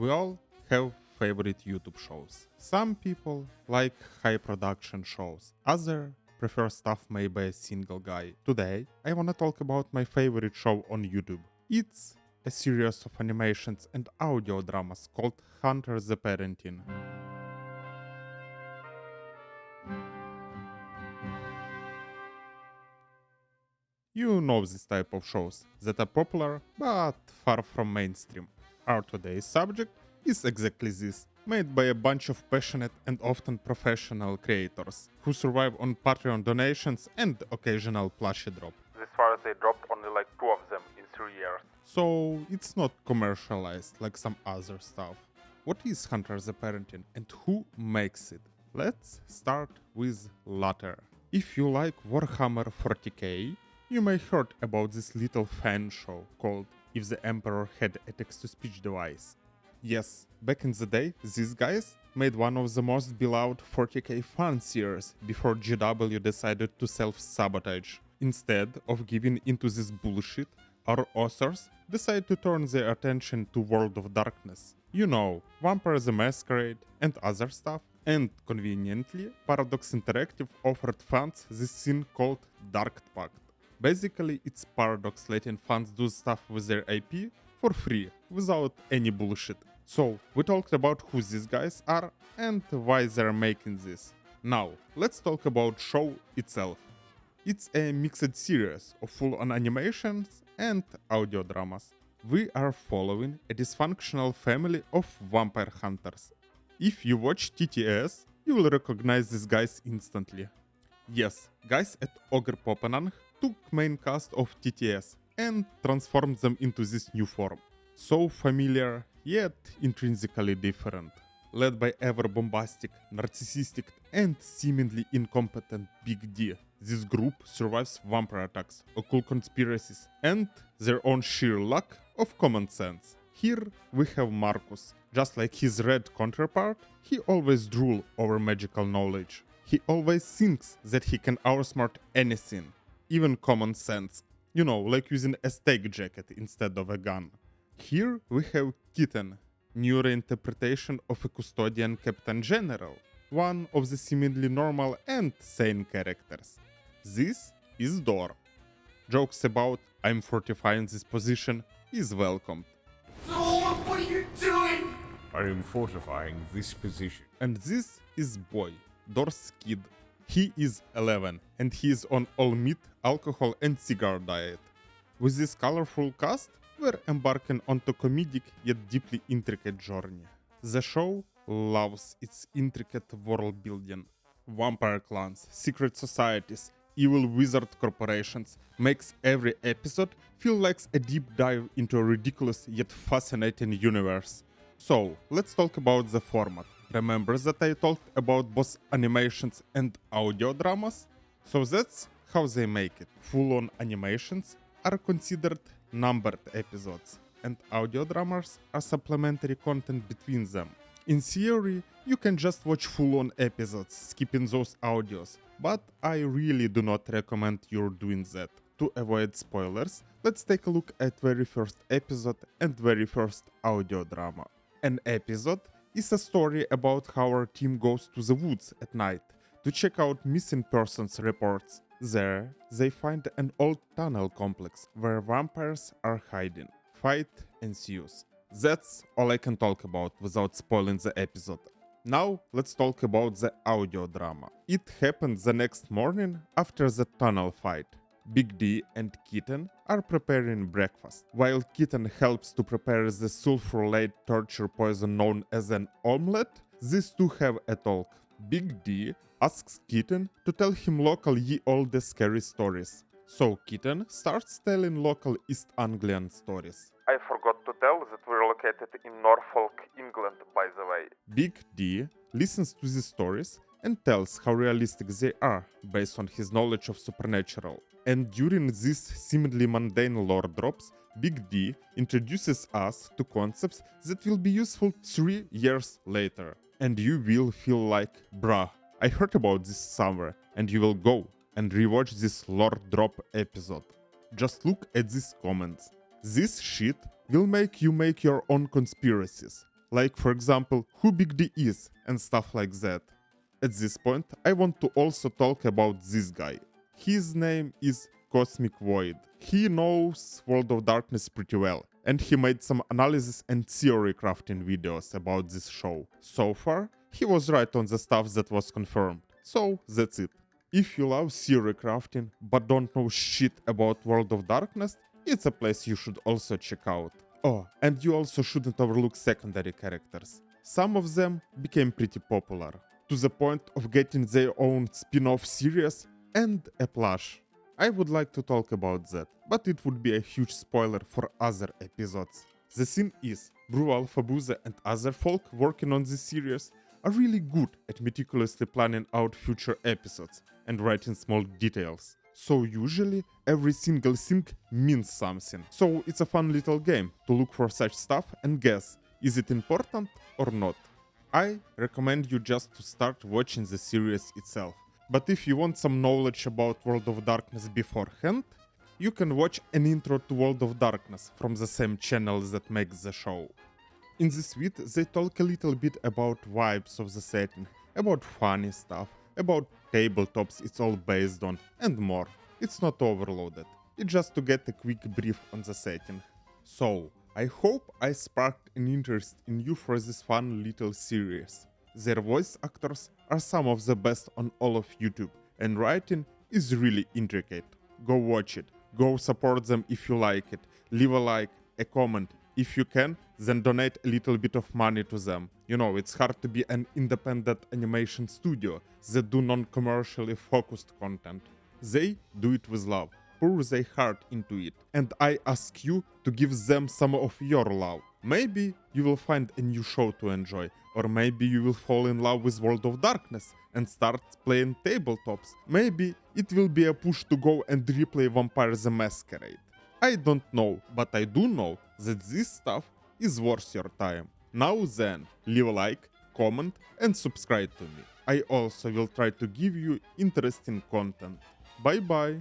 We all have favorite YouTube shows. Some people like high production shows, others prefer stuff made by a single guy. Today, I wanna talk about my favorite show on YouTube. It's a series of animations and audio dramas called Hunter the Parenting. You know this type of shows that are popular but far from mainstream. Our today's subject is exactly this, made by a bunch of passionate and often professional creators who survive on Patreon donations and occasional plushie drop. This far they dropped only like 2 of them in 3 years. So it's not commercialized like some other stuff. What is Hunter the Parenting and who makes it? Let's start with latter. If you like Warhammer 40k, you may heard about this little fan show called If the Emperor Had a Text-to-Speech Device. Yes, back in the day, these guys made one of the most beloved 40k fan series before GW decided to self-sabotage. Instead of giving into this bullshit, our authors decided to turn their attention to World of Darkness. You know, Vampire the Masquerade and other stuff. And conveniently, Paradox Interactive offered fans this thing called Dark Pact. Basically, it's Paradox letting fans do stuff with their IP for free, without any bullshit. So, we talked about who these guys are and why they're making this. Now, let's talk about show itself. It's a mixed series of full-on animations and audio dramas. We are following a dysfunctional family of vampire hunters. If you watch TTS, you will recognize these guys instantly. Yes, guys at Ogre Popanang took main cast of TTS and transformed them into this new form. So familiar, yet intrinsically different. Led by ever bombastic, narcissistic and seemingly incompetent Big D, this group survives vampire attacks, occult conspiracies and their own sheer lack of common sense. Here we have Marcus. Just like his red counterpart, he always drool over magical knowledge. He always thinks that he can outsmart anything, even common sense. You know, like using a steak jacket instead of a gun. Here we have Kitten, new reinterpretation of a custodian Captain General, one of the seemingly normal and sane characters. This is Dor. Jokes about I'm fortifying this position is welcomed. What are you doing? I am fortifying this position. And this is Boy, Dor's kid. He is 11 and he is on all meat, alcohol and cigar diet. With this colorful cast, we're embarking onto comedic yet deeply intricate journey. The show loves its intricate world building. Vampire clans, secret societies, evil wizard corporations makes every episode feel like a deep dive into a ridiculous yet fascinating universe. So, let's talk about the format. Remember that I talked about both animations and audio dramas? So that's how they make it. Full-on animations are considered numbered episodes, and audio dramas are supplementary content between them. In theory, you can just watch full-on episodes, skipping those audios, but I really do not recommend you doing that. To avoid spoilers, let's take a look at very first episode and very first audio drama. An episode is a story about how our team goes to the woods at night to check out missing persons reports. There, they find an old tunnel complex where vampires are hiding. Fight ensues. That's all I can talk about without spoiling the episode. Now, let's talk about the audio drama. It happened the next morning after the tunnel fight. Big D and Kitten are preparing breakfast. While Kitten helps to prepare the sulfur-laden torture poison known as an omelette, these two have a talk. Big D asks Kitten to tell him local ye olde scary stories. So Kitten starts telling local East Anglian stories. I forgot to tell that we're located in Norfolk, England, by the way. Big D listens to the stories and tells how realistic they are based on his knowledge of supernatural. And during these seemingly mundane lore drops, Big D introduces us to concepts that will be useful 3 years later. And you will feel like, bruh, I heard about this somewhere, and you will go and rewatch this lore drop episode. Just look at these comments. This shit will make you make your own conspiracies. like for example who Big D is and stuff like that. At this point, I want to also talk about this guy. His name is Cosmic Void. He knows World of Darkness pretty well, and he made some analysis and theory crafting videos about this show. So far, he was right on the stuff that was confirmed. So that's it. If you love theory crafting but don't know shit about World of Darkness, it's a place you should also check out. Oh, and you also shouldn't overlook secondary characters. Some of them became pretty popular, to the point of getting their own spin-off series and a plush. I would like to talk about that, but it would be a huge spoiler for other episodes. The thing is, Brew Alpha Booze and other folk working on this series are really good at meticulously planning out future episodes and writing small details. So usually every single thing means something. So it's a fun little game to look for such stuff and guess, is it important or not? I recommend you just to start watching the series itself. But if you want some knowledge about World of Darkness beforehand, you can watch an intro to World of Darkness from the same channel that makes the show. In this vid, they talk a little bit about vibes of the setting, about funny stuff, about tabletops it's all based on, and more. It's not overloaded, it's just to get a quick brief on the setting. So, I hope I sparked an interest in you for this fun little series. Their voice actors are some of the best on all of YouTube, and writing is really intricate. Go watch it, go support them if you like it, leave a like, a comment. If you can, then donate a little bit of money to them. You know, it's hard to be an independent animation studio that do non-commercially focused content. They do it with love, pour their heart into it, and I ask you to give them some of your love. Maybe you will find a new show to enjoy, or maybe you will fall in love with World of Darkness and start playing tabletops. Maybe it will be a push to go and replay Vampire the Masquerade. I don't know, but I do know that this stuff is worth your time. Now then, leave a like, comment and subscribe to me. I also will try to give you interesting content. Bye bye!